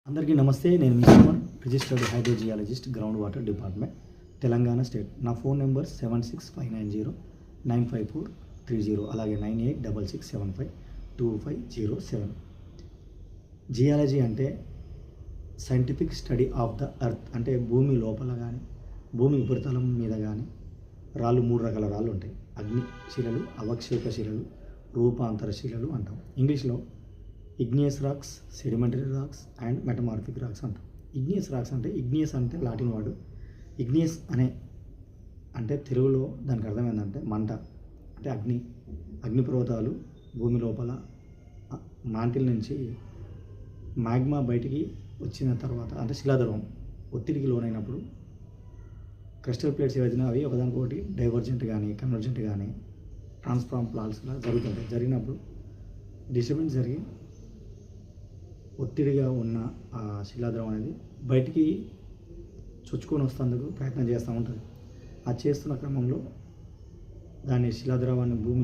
అందరికీ నమస్తే. నేను మీ Suman, registered hydrogeologist, ground water department, Telangana state. నా ఫోన్ నెంబర్ 7659095430, అలాగే 9866752507. జియాలజీ అంటే scientific study of the earth. అంటే భూమి లోపల కానీ భూమి ఉపరితలం మీద కానీ రాళ్ళు, 3 రకాల రాళ్ళు ఉంటాయి. అగ్ని శిలలు, అవక్షేప శిలలు, రూపాంతర శిలలు అంటాం. ఇంగ్లీష్లో igneous rocks, sedimentary rocks and metamorphic racks అంటాం. ఇగ్నియస్ రాక్స్ అంటే, ఇగ్నియస్ అంటే లాటిన్ వర్డ్. ఇగ్నియస్ అంటే తెలుగులో దానికి అర్థం ఏంటంటే మంట, అంటే అగ్నిపర్వతాలు భూమి లోపల మాంటిల్ నుంచి మ్యాగ్మా బయటికి వచ్చిన తర్వాత, అంటే శిలాద్రవం ఒత్తిడికి లోనైనప్పుడు క్రిస్టల్ ప్లేట్స్ ఏవైనా అవి ఒకదానికొకటి డైవర్జెంట్ కానీ కన్వర్జెంట్ కానీ ట్రాన్స్ఫార్మ్ ప్లాట్స్లా జరుగుతుంటాయి. జరిగినప్పుడు డిస్టర్బెన్స్ జరిగి ఒత్తిడిగా ఉన్న ఆ శిలాద్రవం అనేది బయటికి చొచ్చుకొని వస్తేందుకు ప్రయత్నం చేస్తూ ఉంటుంది. ఆ చేస్తున్న క్రమంలో దాని శిలాద్రవాన్ని భూమి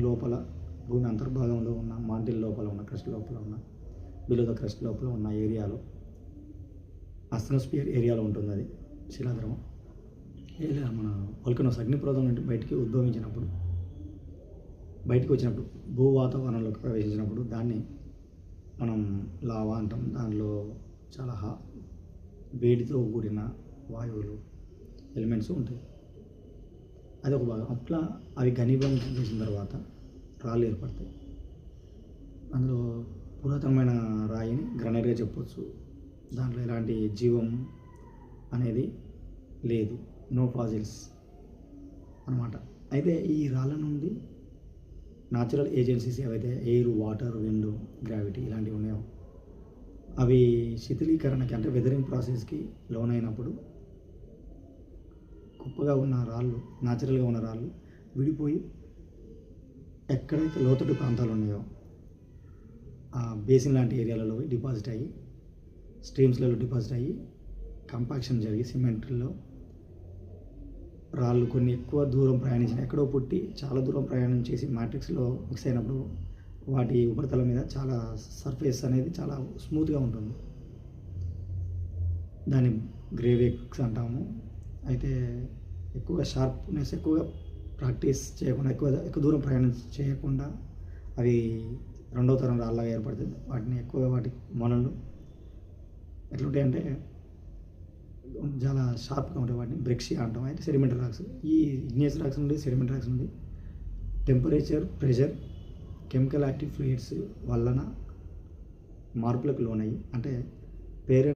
అంతర్భాగంలో ఉన్న మాంటిల్ లోపల ఉన్న క్రస్ట్ లోపల ఉన్న బిలో ద క్రస్ట్ లోపల ఉన్న ఏరియాలో, అస్టెనోస్పియర్ ఏరియాలో ఉంటుంది అది శిలాద్రవం. లేదా మన వల్కనోస్ అగ్నిపర్వతం నుండి బయటికి వచ్చినప్పుడు భూ వాతావరణంలోకి ప్రవేశించినప్పుడు దాన్ని మనం లావా అంటాం. దానిలో చాలా వేడితో కూడిన వాయువులు, ఎలిమెంట్స్ ఉంటాయి. అది ఒక భాగం. అట్లా అవి ఘనీభవనం చేసిన తర్వాత రాళ్ళు ఏర్పడతాయి. అందులో పురాతనమైన రాయిని గ్రనైట్గా చెప్పవచ్చు. దాంట్లో ఎలాంటి జీవం అనేది లేదు, నో ఫాజిల్స్ అనమాట. అయితే ఈ రాళ్ళ నుండి న్యాచురల్ ఏజెన్సీస్ ఏవైతే ఎయిర్, వాటర్, విండ్, గ్రావిటీ ఇలాంటివి ఉన్నాయో అవి శిథిలీకరణకి, అంటే వెదరింగ్ ప్రాసెస్కి లోనైనప్పుడు కుప్పగా ఉన్న రాళ్ళు, న్యాచురల్గా ఉన్న రాళ్ళు విడిపోయి ఎక్కడైతే లోతట్టు ప్రాంతాలు ఉన్నాయో ఆ బేసిన్ లాంటి ఏరియాలలో డిపాజిట్ అయ్యి, స్ట్రీమ్స్లలో డిపాజిట్ అయ్యి కంపాక్షన్ జరిగి సిమెంట్లో రాళ్ళు కొన్ని ఎక్కువ దూరం ప్రయాణించిన, ఎక్కడో పుట్టి చాలా దూరం ప్రయాణం చేసి మ్యాట్రిక్స్లో మిక్స్ అయినప్పుడు వాటి ఉపరితలం మీద చాలా సర్ఫేస్ అనేది చాలా స్మూత్గా ఉంటుంది. దాన్ని గ్రేవెక్స్ అంటాము. అయితే ఎక్కువగా షార్ప్నెస్, ఎక్కువగా ప్రాక్టీస్ చేయకుండా, ఎక్కువ దూరం ప్రయాణం చేయకుండా అవి రెండవ తరం రాళ్ళగా ఏర్పడుతుంది. వాటిని ఎక్కువగా వాటి మొనలు ఎట్లుంటాయంటే చాలా షార్ప్గా ఉంటాయి. వాటిని బ్రెక్సియా అంటాం. అయితే సెడిమెంటరీ రాక్స్, ఈ ఇగ్నియస్ రాక్స్ నుండి, సెడిమెంటరీ రాక్స్ నుండి temperature, pressure, chemical active fluids వలన మార్పులకు లోనయ్యి, అంటే పేరెంట్